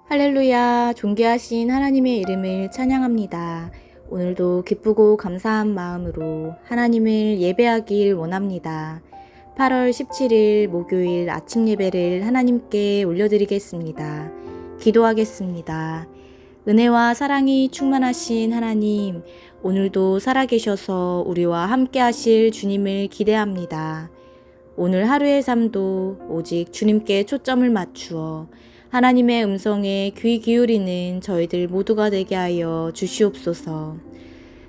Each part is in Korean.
할렐루야, 존귀하신 하나님의 이름을 찬양합니다. 오늘도 기쁘고 감사한 마음으로 하나님을 예배하길 원합니다. 8월 17일 목요일 아침 예배를 하나님께 올려드리겠습니다. 기도하겠습니다. 은혜와 사랑이 충만하신 하나님, 오늘도 살아계셔서 우리와 함께 하실 주님을 기대합니다. 오늘 하루의 삶도 오직 주님께 초점을 맞추어 하나님의 음성에 귀 기울이는 저희들 모두가 되게 하여 주시옵소서.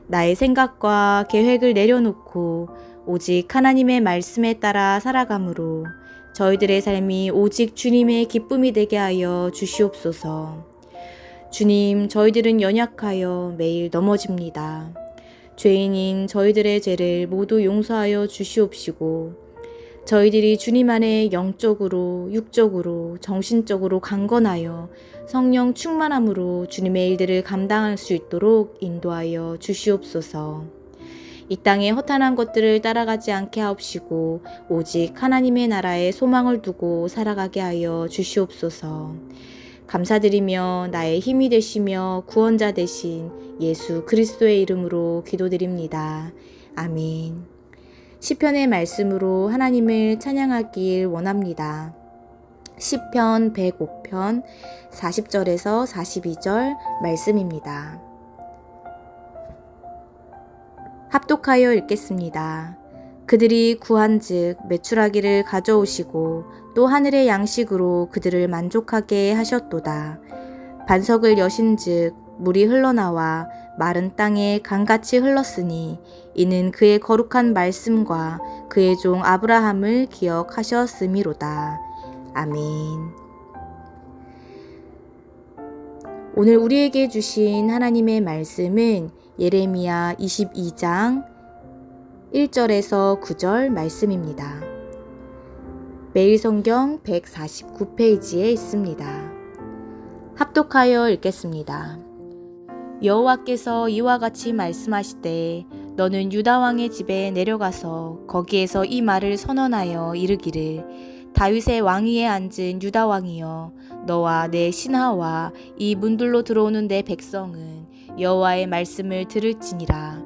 나의 생각과 계획을 내려놓고 오직 하나님의 말씀에 따라 살아감으로 저희들의 삶이 오직 주님의 기쁨이 되게 하여 주시옵소서. 주님, 저희들은 연약하여 매일 넘어집니다. 죄인인 저희들의 죄를 모두 용서하여 주시옵시고 저희들이 주님 안에 영적으로, 육적으로, 정신적으로 강건하여 성령 충만함으로 주님의 일들을 감당할 수 있도록 인도하여 주시옵소서. 이 땅의 허탄한 것들을 따라가지 않게 하옵시고 오직 하나님의 나라에 소망을 두고 살아가게 하여 주시옵소서. 감사드리며 나의 힘이 되시며 구원자 되신 예수 그리스도의 이름으로 기도드립니다. 아멘. 시편의 말씀으로 하나님을 찬양하길 원합니다. 시편 105편 40절에서 42절 말씀입니다. 합독하여 읽겠습니다. 그들이 구한즉 매출하기를 가져오시고 또 하늘의 양식으로 그들을 만족하게 하셨도다. 반석을 여신즉 물이 흘러나와 마른 땅에 강같이 흘렀으니 이는 그의 거룩한 말씀과 그의 종 아브라함을 기억하셨음이로다. 아멘. 오늘 우리에게 주신 하나님의 말씀은 예레미야 22장 1절에서 9절 말씀입니다. 매일성경 149페이지에 있습니다. 합독하여 읽겠습니다. 여호와께서 이와 같이 말씀하시되 너는 유다 왕의 집에 내려가서 거기에서 이 말을 선언하여 이르기를 다윗의 왕위에 앉은 유다 왕이여 너와 내 신하와 이 문들로 들어오는 내 백성은 여호와의 말씀을 들을지니라.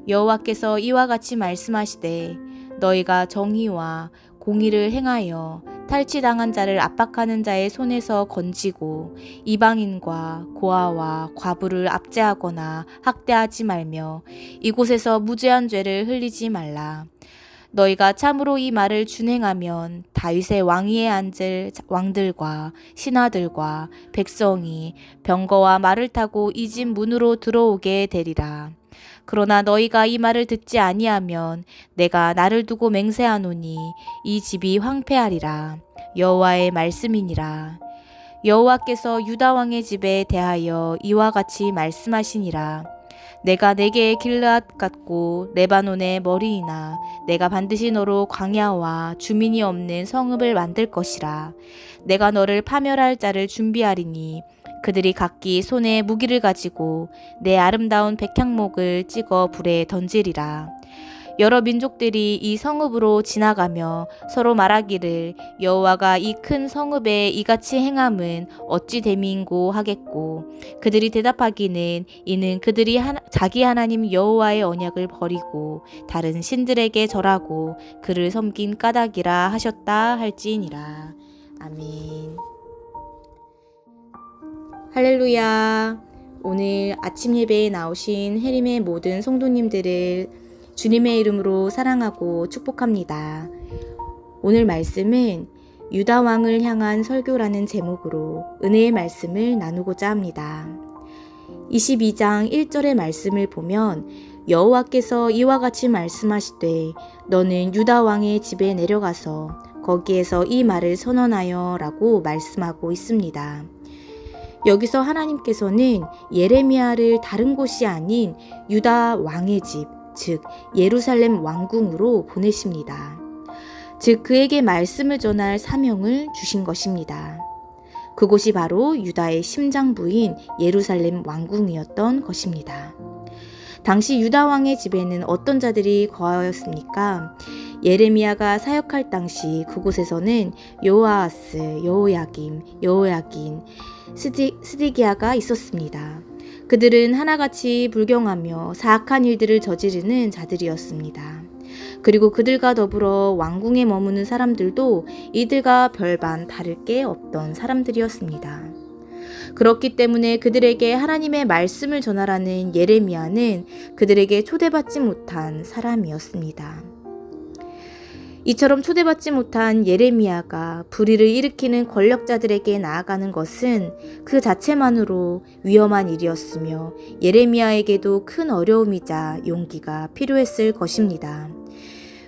여호와께서 이와 같이 말씀하시되 너희가 정의와 공의를 행하여 탈취당한 자를 압박하는 자의 손에서 건지고 이방인과 고아와 과부를 압제하거나 학대하지 말며 이곳에서 무죄한 죄를 흘리지 말라. 너희가 참으로 이 말을 준행하면 다윗의 왕위에 앉을 왕들과 신하들과 백성이 병거와 말을 타고 이 집 문으로 들어오게 되리라. 그러나 너희가 이 말을 듣지 아니하면 내가 나를 두고 맹세하노니 이 집이 황폐하리라. 여호와의 말씀이니라. 여호와께서 유다 왕의 집에 대하여 이와 같이 말씀하시니라. 내가 내게 길르앗 같고 레바논의 머리이나 내가 반드시 너로 광야와 주민이 없는 성읍을 만들 것이라. 내가 너를 파멸할 자를 준비하리니 그들이 각기 손에 무기를 가지고 내 아름다운 백향목을 찍어 불에 던지리라. 여러 민족들이 이 성읍으로 지나가며 서로 말하기를 여호와가 이 큰 성읍에 이같이 행함은 어찌 됨인고 하겠고 그들이 대답하기는 이는 그들이 자기 하나님 여호와의 언약을 버리고 다른 신들에게 절하고 그를 섬긴 까닭이라 하셨다 할지니라. 아멘. 할렐루야. 오늘 아침 예배에 나오신 해림의 모든 성도님들을 주님의 이름으로 사랑하고 축복합니다. 오늘 말씀은 유다 왕을 향한 설교라는 제목으로 은혜의 말씀을 나누고자 합니다. 22장 1절의 말씀을 보면 여호와께서 이와 같이 말씀하시되 너는 유다 왕의 집에 내려가서 거기에서 이 말을 선언하여 라고 말씀하고 있습니다. 여기서 하나님께서는 예레미야를 다른 곳이 아닌 유다 왕의 집, 즉 예루살렘 왕궁으로 보내십니다. 즉 그에게 말씀을 전할 사명을 주신 것입니다. 그곳이 바로 유다의 심장부인 예루살렘 왕궁이었던 것입니다. 당시 유다 왕의 집에는 어떤 자들이 거하였습니까? 예레미야가 사역할 당시 그곳에서는 요아하스, 여호야김, 여호야긴, 스디기야가 있었습니다. 그들은 하나같이 불경하며 사악한 일들을 저지르는 자들이었습니다. 그리고 그들과 더불어 왕궁에 머무는 사람들도 이들과 별반 다를 게 없던 사람들이었습니다. 그렇기 때문에 그들에게 하나님의 말씀을 전하라는 예레미야는 그들에게 초대받지 못한 사람이었습니다. 이처럼 초대받지 못한 예레미야가 불의를 일으키는 권력자들에게 나아가는 것은 그 자체만으로 위험한 일이었으며 예레미야에게도 큰 어려움이자 용기가 필요했을 것입니다.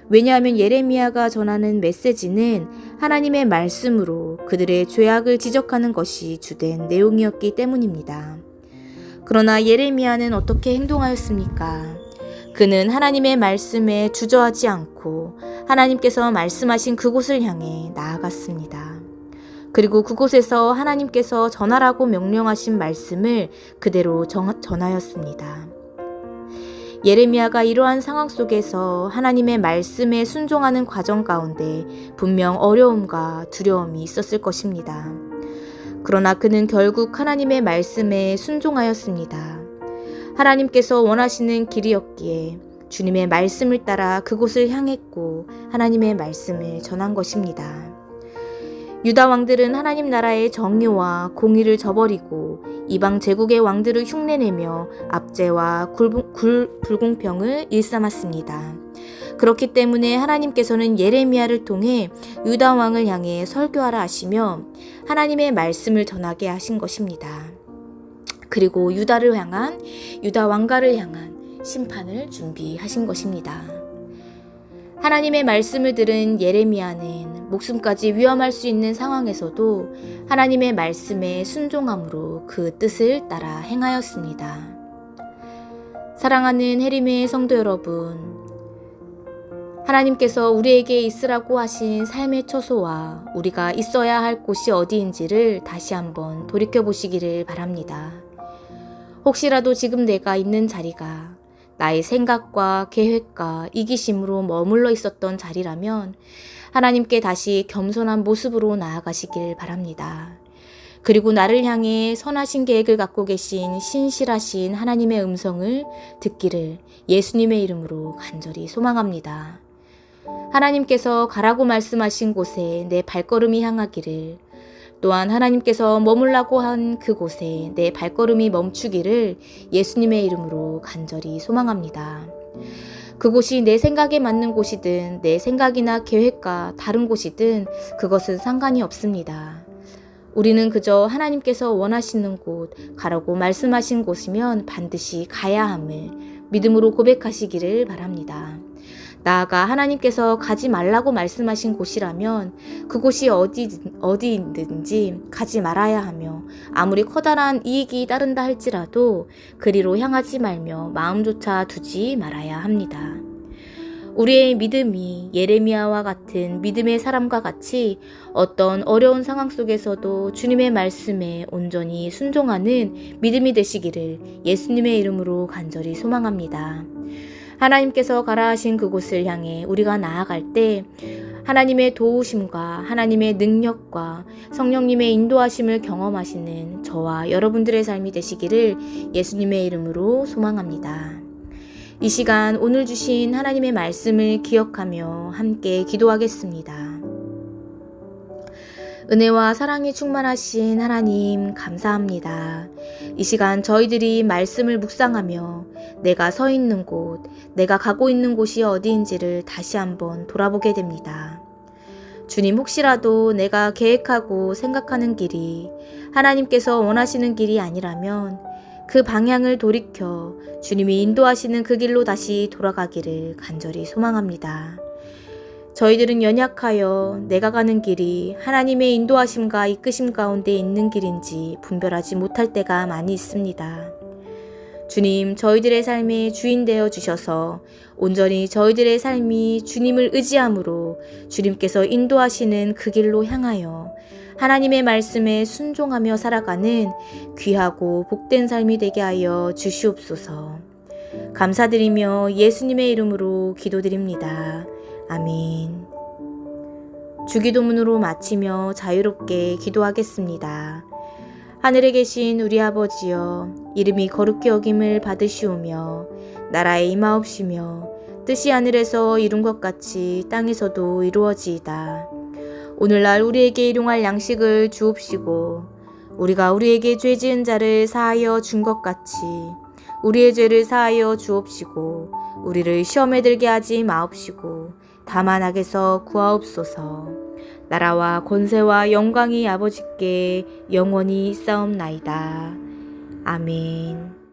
왜냐하면 예레미야가 전하는 메시지는 하나님의 말씀으로 그들의 죄악을 지적하는 것이 주된 내용이었기 때문입니다. 그러나 예레미야는 어떻게 행동하였습니까? 그는 하나님의 말씀에 주저하지 않고 하나님께서 말씀하신 그곳을 향해 나아갔습니다. 그리고 그곳에서 하나님께서 전하라고 명령하신 말씀을 그대로 전하였습니다. 예레미야가 이러한 상황 속에서 하나님의 말씀에 순종하는 과정 가운데 분명 어려움과 두려움이 있었을 것입니다. 그러나 그는 결국 하나님의 말씀에 순종하였습니다. 하나님께서 원하시는 길이었기에 주님의 말씀을 따라 그곳을 향했고 하나님의 말씀을 전한 것입니다. 유다 왕들은 하나님 나라의 정의와 공의를 저버리고 이방 제국의 왕들을 흉내내며 압제와 불공평을 일삼았습니다. 그렇기 때문에 하나님께서는 예레미야를 통해 유다 왕을 향해 설교하라 하시며 하나님의 말씀을 전하게 하신 것입니다. 그리고 유다 왕가를 향한 심판을 준비하신 것입니다. 하나님의 말씀을 들은 예레미야는 목숨까지 위험할 수 있는 상황에서도 하나님의 말씀에 순종함으로 그 뜻을 따라 행하였습니다. 사랑하는 해림의 성도 여러분, 하나님께서 우리에게 있으라고 하신 삶의 처소와 우리가 있어야 할 곳이 어디인지를 다시 한번 돌이켜보시기를 바랍니다. 혹시라도 지금 내가 있는 자리가 나의 생각과 계획과 이기심으로 머물러 있었던 자리라면 하나님께 다시 겸손한 모습으로 나아가시길 바랍니다. 그리고 나를 향해 선하신 계획을 갖고 계신 신실하신 하나님의 음성을 듣기를 예수님의 이름으로 간절히 소망합니다. 하나님께서 가라고 말씀하신 곳에 내 발걸음이 향하기를, 또한 하나님께서 머물라고 한 그곳에 내 발걸음이 멈추기를 예수님의 이름으로 간절히 소망합니다. 그곳이 내 생각에 맞는 곳이든 내 생각이나 계획과 다른 곳이든 그것은 상관이 없습니다. 우리는 그저 하나님께서 원하시는 곳, 가라고 말씀하신 곳이면 반드시 가야 함을 믿음으로 고백하시기를 바랍니다. 나아가 하나님께서 가지 말라고 말씀하신 곳이라면 그곳이 어디든지 가지 말아야 하며 아무리 커다란 이익이 따른다 할지라도 그리로 향하지 말며 마음조차 두지 말아야 합니다. 우리의 믿음이 예레미야와 같은 믿음의 사람과 같이 어떤 어려운 상황 속에서도 주님의 말씀에 온전히 순종하는 믿음이 되시기를 예수님의 이름으로 간절히 소망합니다. 하나님께서 가라 하신 그곳을 향해 우리가 나아갈 때 하나님의 도우심과 하나님의 능력과 성령님의 인도하심을 경험하시는 저와 여러분들의 삶이 되시기를 예수님의 이름으로 소망합니다. 이 시간 오늘 주신 하나님의 말씀을 기억하며 함께 기도하겠습니다. 은혜와 사랑이 충만하신 하나님 감사합니다. 이 시간 저희들이 말씀을 묵상하며 내가 서 있는 곳, 내가 가고 있는 곳이 어디인지를 다시 한번 돌아보게 됩니다. 주님, 혹시라도 내가 계획하고 생각하는 길이 하나님께서 원하시는 길이 아니라면 그 방향을 돌이켜 주님이 인도하시는 그 길로 다시 돌아가기를 간절히 소망합니다. 저희들은 연약하여 내가 가는 길이 하나님의 인도하심과 이끄심 가운데 있는 길인지 분별하지 못할 때가 많이 있습니다. 주님, 저희들의 삶의 주인 되어 주셔서 온전히 저희들의 삶이 주님을 의지함으로 주님께서 인도하시는 그 길로 향하여 하나님의 말씀에 순종하며 살아가는 귀하고 복된 삶이 되게 하여 주시옵소서. 감사드리며 예수님의 이름으로 기도드립니다. 아멘. 주기도문으로 마치며 자유롭게 기도하겠습니다. 하늘에 계신 우리 아버지여, 이름이 거룩히 여김을 받으시오며 나라에 임하옵시며 뜻이 하늘에서 이룬 것 같이 땅에서도 이루어지이다. 오늘날 우리에게 일용할 양식을 주옵시고 우리가 우리에게 죄 지은 자를 사하여 준 것 같이 우리의 죄를 사하여 주옵시고 우리를 시험에 들게 하지 마옵시고 다만 악에서 구하옵소서. 나라와 권세와 영광이 아버지께 영원히 있사옵나이다. 아멘.